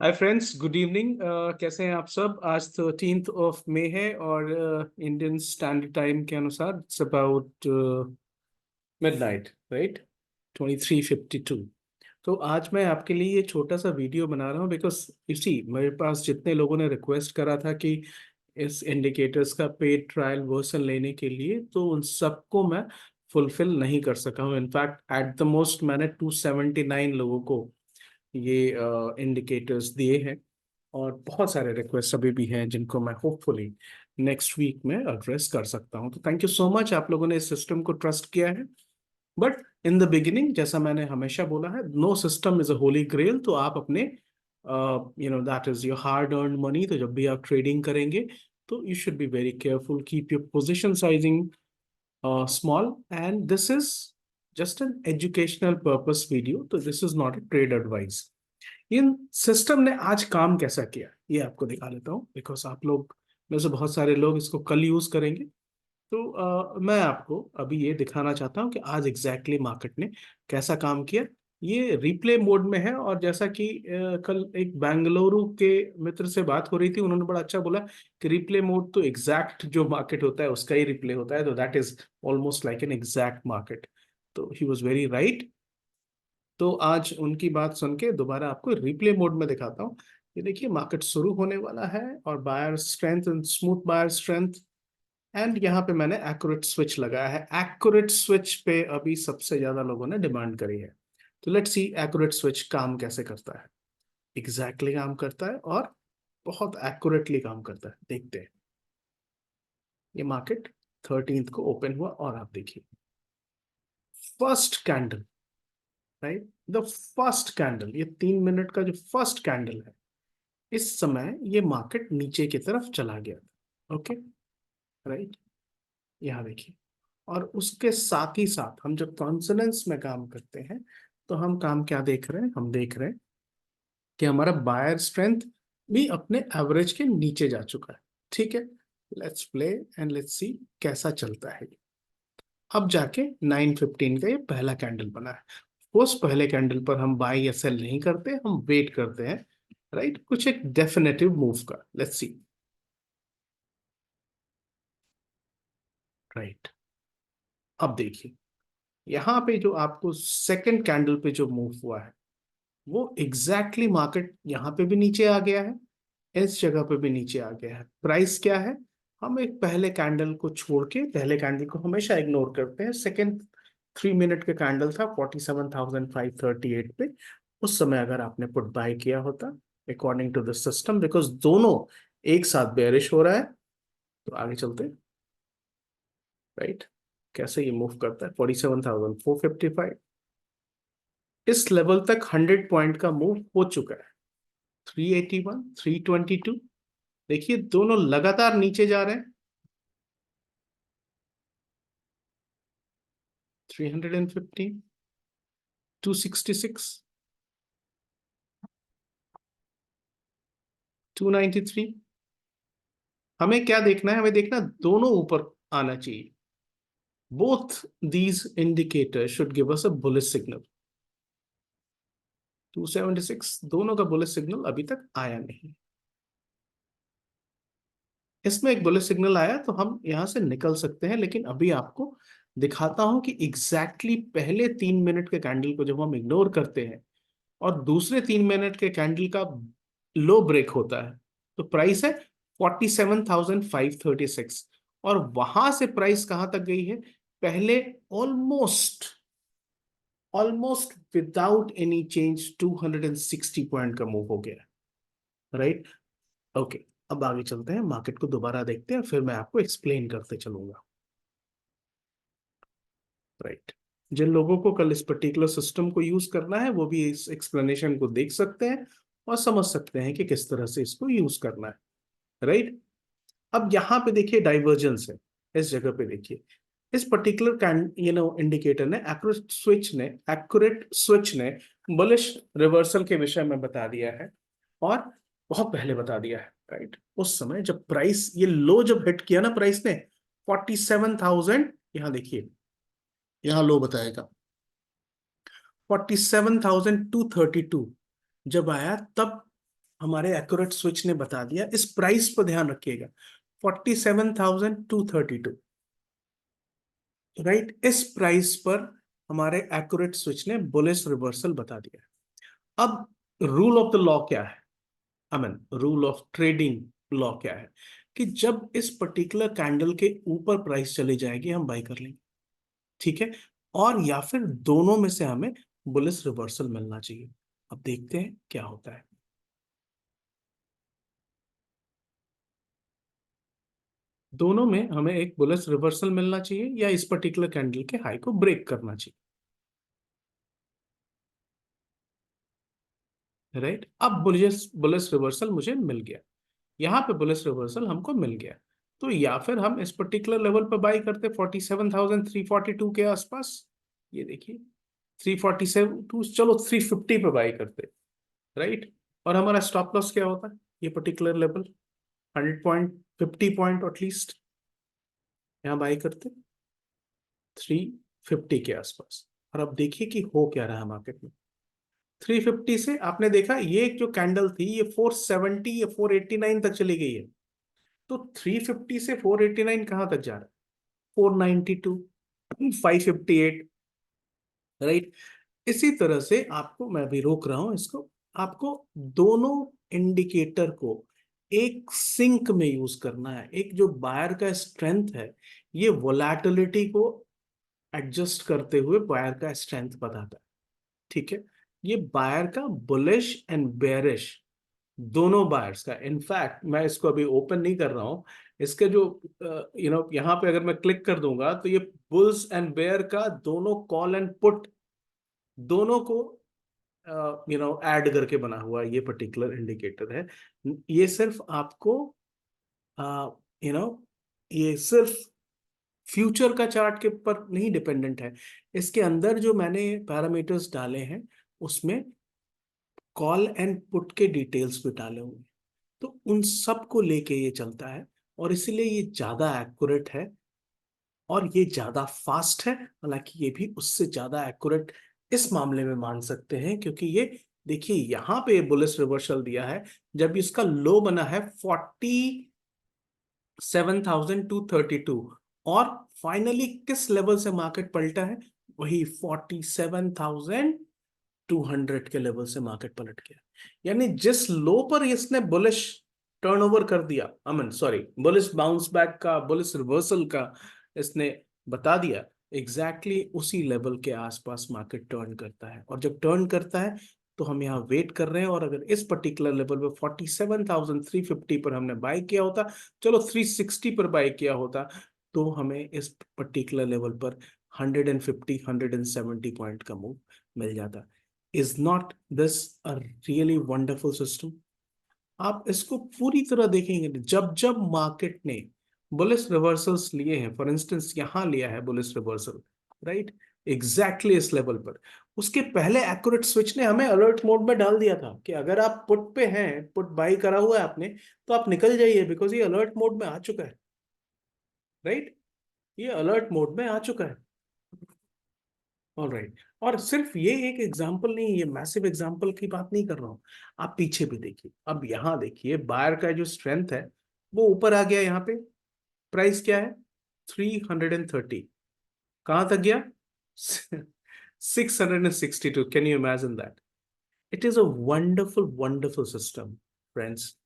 Hi friends, good evening. कैसे हैं आप सब? आज 13 मई है और इंडियन स्टैंडर्ड टाइम के अनुसार इट्स अबाउट मिडनाइट, राइट? 23:52। तो आज मैं आपके लिए ये छोटा सा वीडियो बना रहा हूँ बिकॉज इसी मेरे पास जितने लोगों ने रिक्वेस्ट करा था कि इस इंडिकेटर्स का पेड ट्रायल वर्जन लेने के लिए, तो उन सबको मैं फुलफिल नहीं कर सका हूँ। इनफैक्ट एट द मोस्ट मैंने 279 लोगों को ये इंडिकेटर्स दिए हैं और बहुत सारे रिक्वेस्ट अभी भी हैं जिनको मैं होपफुली नेक्स्ट वीक में एड्रेस कर सकता हूं। तो थैंक यू सो मच, आप लोगों ने इस सिस्टम को ट्रस्ट किया है। बट इन द बिगिनिंग, जैसा मैंने हमेशा बोला है, no system is a holy grail. तो आप अपने that is your hard earn money. तो जब भी आप ट्रेडिंग करेंगे तो you should be very careful, keep your position sizing small, and this is just an educational purpose video. तो this is not a trade advice. इन system ने आज काम कैसा किया ये आपको दिखा देता हूँ, बिकॉज आप लोग में से बहुत सारे लोग इसको कल यूज करेंगे। तो मैं आपको अभी ये दिखाना चाहता हूँ कि आज एग्जैक्टली मार्केट ने कैसा काम किया। ये रिप्ले मोड में है और जैसा कि कल एक बेंगलुरु के मित्र से बात हो रही थी, उन्होंने बड़ा अच्छा बोला कि रिप्ले मोड तो एग्जैक्ट जो मार्केट होता है उसका ही रिप्ले होता है, तो that is almost like an exact market. तो ही वॉज वेरी राइट। तो आज उनकी बात सुन के दोबारा आपको रिप्ले मोड में दिखाता हूँ। ये देखिए, मार्केट शुरू होने वाला है और buyer strength and smooth buyer strength. And यहाँ पे मैंने एक्यूरेट स्विच लगाया है। एक्यूरेट स्विच पे अभी सबसे ज्यादा लोगों ने डिमांड करी है। तो लेट्स सी एक्यूरेट स्विच काम कैसे करता है। एग्जैक्टली काम करता है और बहुत एक्यूरेटली काम करता है। देखते हैं। ये मार्केट 13 को ओपन हुआ और आप देखिए first candle, right, the first candle, ये 3 मिनट का जो फर्स्ट कैंडल है, इस समय ये मार्केट नीचे की तरफ चला गया था। ओके, राइट, यहाँ देखिए। और उसके साथ ही साथ हम जब कॉन्सोनेंस में काम करते हैं तो हम काम क्या देख रहे हैं? हम देख रहे हैं कि हमारा बायर स्ट्रेंथ भी अपने एवरेज के नीचे जा चुका है। ठीक है, let's play and let's see कैसा चलता है। अब जाके 9:15 का ये पहला कैंडल बना है। उस पहले कैंडल पर हम बाय या सेल नहीं करते, हम वेट करते हैं, राइट, कुछ एक डेफिनेटिव मूव का। Let's see, right. अब देखिए, यहाँ पे जो आपको सेकंड कैंडल पे जो मूव हुआ है वो एग्जैक्टली मार्केट यहाँ पे भी नीचे आ गया है, इस जगह पे भी नीचे आ गया है। प्राइस क्या है? हम एक पहले कैंडल को छोड़ के, पहले कैंडल को हमेशा इग्नोर करते हैं। सेकंड 3 मिनट का कैंडल था 47,538 पे। उस समय अगर आपने पुट बाय किया होता according to the system, because दोनों एक साथ बेयरिश हो रहा है, तो आगे चलते हैं, राइट। कैसे ये मूव करता है? 47,455, इस लेवल तक 100 पॉइंट का मूव हो चुका है। 381, 322, देखिए दोनों लगातार नीचे जा रहे हैं। 315, 266, 293। हमें क्या देखना है? हमें देखना दोनों ऊपर आना चाहिए। Both these indicator should give us a bullish signal. 276, दोनों का बुलिश सिग्नल अभी तक आया नहीं। इसमें एक बुलिश सिग्नल आया तो हम यहां से निकल सकते हैं, लेकिन अभी आपको दिखाता हूं कि एग्जैक्टली पहले 3 मिनट के कैंडल को जब हम इग्नोर करते हैं और दूसरे 3 मिनट के कैंडल का लो ब्रेक होता है, तो प्राइस है 47,536। और वहां से प्राइस कहां तक गई है? पहले almost almost without any change 260 point का मूव हो गया, राइट। ओके, अब आगे चलते हैं, मार्केट को दोबारा देखते हैं, फिर मैं आपको एक्सप्लेन करते चलूंगा, राइट। जिन लोगों को कल इस पर्टिकुलर सिस्टम को यूज करना है वो भी इस एक्सप्लेनेशन को देख सकते हैं और समझ सकते हैं कि किस तरह से इसको यूज करना है, राइट। अब यहाँ पे देखिए डाइवर्जेंस है। इस जगह पे देखिए, इस पर्टिकुलर कैन इंडिकेटर ने, एक्यूरेट स्विच ने बुलिश रिवर्सल के विषय में बता दिया है और बहुत पहले बता दिया है, राइट। उस समय जब प्राइस ये लो जब हिट किया ना प्राइस ने 47,000, यहाँ देखिए, यहाँ लो बताएगा 47,232 जब आया, तब हमारे एक्यूरेट स्विच ने बता दिया। इस प्राइस पर ध्यान रखिएगा, 47,232, राइट। इस प्राइस पर हमारे एक्यूरेट स्विच ने बुलिश रिवर्सल बता दिया। अब रूल ऑफ द लॉ क्या है, I mean rule of trading law क्या है, कि जब इस पर्टिकुलर कैंडल के ऊपर प्राइस चली जाएगी हम बाई कर लेंगे, ठीक है, और या फिर दोनों में से हमें बुलिश रिवर्सल मिलना चाहिए। अब देखते हैं क्या होता है। दोनों में हमें एक बुलिश रिवर्सल मिलना चाहिए या इस पर्टिकुलर कैंडल के हाई को ब्रेक करना चाहिए, राइट। अब बुलिश बुलिश रिवर्सल मुझे मिल गया, यहाँ पे बुलिश रिवर्सल हमको मिल गया, तो या फिर हम इस पर्टिकुलर लेवल पर बाई करते 47,342 के आसपास। ये देखिए 347 टू, चलो 350 पे बाई करते, राइट। और हमारा स्टॉप लॉस क्या होता है, ये particular level 100 point, 50 point at least, यहाँ बाई करते 350 के आसपास। और अब देखिए कि हो क्या रहा है मार्केट में। 350 से आपने देखा ये जो कैंडल थी ये 470 या 489 तक चली गई है, तो 350 से 489 कहां तक जा रहा है, 492, 558, राइट। इसी तरह से आपको, मैं भी रोक रहा हूं इसको, आपको दोनों इंडिकेटर को एक सिंक में यूज करना है। एक जो बायर का स्ट्रेंथ है, ये वोलेटिलिटी को एडजस्ट करते हुए बायर का स्ट्रेंथ बताता है, ठीक है। ये बायर का बुलिश एंड बेयरिश दोनों बायर्स का, इनफैक्ट मैं इसको अभी ओपन नहीं कर रहा हूं, इसके जो यहाँ पे अगर मैं क्लिक कर दूंगा तो ये बुल्स एंड बेयर का दोनों कॉल एंड पुट दोनों को ऐड करके बना हुआ ये पर्टिकुलर इंडिकेटर है। ये सिर्फ आपको यू नो ये सिर्फ फ्यूचर का चार्ट के ऊपर नहीं डिपेंडेंट है, इसके अंदर जो मैंने पैरामीटर्स डाले हैं उसमें कॉल एंड पुट के डिटेल्स भी डाले हुए हैं, तो उन सब को लेके ये चलता है, और इसीलिए ये ज्यादा एक्यूरेट है और ये ज्यादा फास्ट है। हालांकि ये भी उससे ज्यादा एक्यूरेट इस मामले में मान सकते हैं, क्योंकि ये देखिए यहाँ पे बुलिश रिवर्सल दिया है जब इसका लो बना है 47,232, और फाइनली किस लेवल से मार्केट पलटा है, वही 47,200 के लेवल से मार्केट पलट गया। यानी जिस लो पर इसने बुलिश टर्नओवर कर दिया, I mean sorry bullish bounce back का, बुलिश रिवर्सल का इसने बता दिया, एग्जैक्टली exactly उसी लेवल के आसपास मार्केट टर्न करता है। और जब टर्न करता है तो हम यहाँ वेट कर रहे हैं, और अगर इस पर्टिकुलर लेवल पे 47,350 पर हमने बाय किया होता, चलो 360 पर बाय किया होता, तो हमें इस पर्टिकुलर लेवल पर 150 170 पॉइंट का मूव मिल जाता। Is not this a really wonderful system? आप इसको पूरी तरह देखेंगे, जब जब मार्केट ने बुलिश रिवर्सल्स लिए हैं, फॉर इंस्टेंस यहां लिया है बुलिश रिवर्सल, राइट, एग्जैक्टली इस लेवल पर, उसके पहले एक्यूरेट स्विच ने हमें अलर्ट मोड में डाल दिया था कि अगर आप पुट पे हैं, पुट बाई करा हुआ है आपने, तो आप निकल जाइए, बिकॉज ये अलर्ट मोड में आ चुका है, राइट, ये अलर्ट मोड में आ चुका है। ऑल राइट, और सिर्फ ये एक एग्जाम्पल नहीं, ये मैसिव एग्जाम्पल की बात नहीं कर रहा हूँ, आप पीछे भी देखिए। अब यहाँ देखिए बायर का जो स्ट्रेंथ है वो ऊपर आ गया, यहाँ पे प्राइस क्या है 330, कहां तक गया 662, can you imagine that? It is a wonderful wonderful system friends.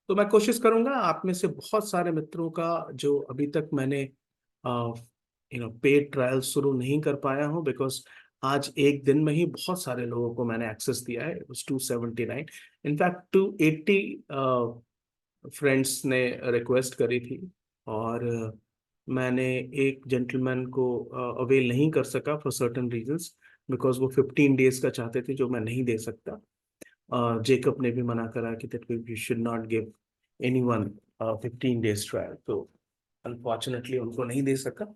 तो मैं कोशिश करूंगा आप में से बहुत सारे मित्रों का, जो अभी तक मैंने पेड ट्रायल शुरू नहीं कर पाया हूं, बिकॉज आज एक दिन में ही बहुत सारे लोगों को मैंने एक्सेस दिया है, 279, इनफैक्ट 280 फ्रेंड्स ने रिक्वेस्ट करी थी, और मैंने एक जेंटलमैन को अवेल नहीं कर सका फॉर सर्टेन रीजंस, बिकॉज वो 15 डेज का चाहते थे जो मैं नहीं दे सकता। जेकब ने भी मना करा कि that we should not give anyone 15 days trial, तो अनफॉर्चुनेटली उनको नहीं दे सका,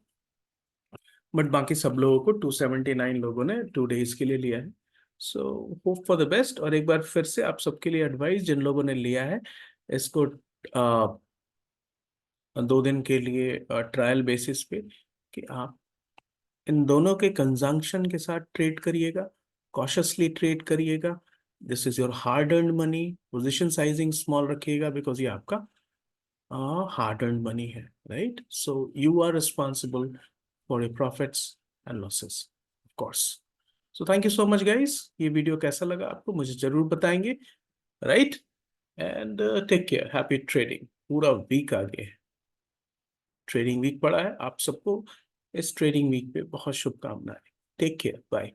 बट बाकी सब लोगों को 279 लोगों ने 2 डेज के लिए लिया है। So hope for the best, और एक बार फिर से आप सबके लिए एडवाइस, जिन लोगों ने लिया है इसको 2 दिन के लिए ट्रायल बेसिस पे, कि आप इन दोनों के कंजंक्शन के साथ ट्रेड करिएगा, कॉशियसली ट्रेड करिएगा, this is your hard earn money. Position sizing small रखिएगा बिकॉज ये आपका हार्ड अर्न मनी है, right? So you are responsible for your profits and losses, of course. So thank you so much guys. ये video कैसा लगा आपको मुझे जरूर बताएंगे, right? And take care. Happy trading. पूरा वीक आ गया है, ट्रेडिंग वीक पड़ा है. आप सबको इस ट्रेडिंग वीक पे बहुत शुभकामनाएं. Take care. बाय.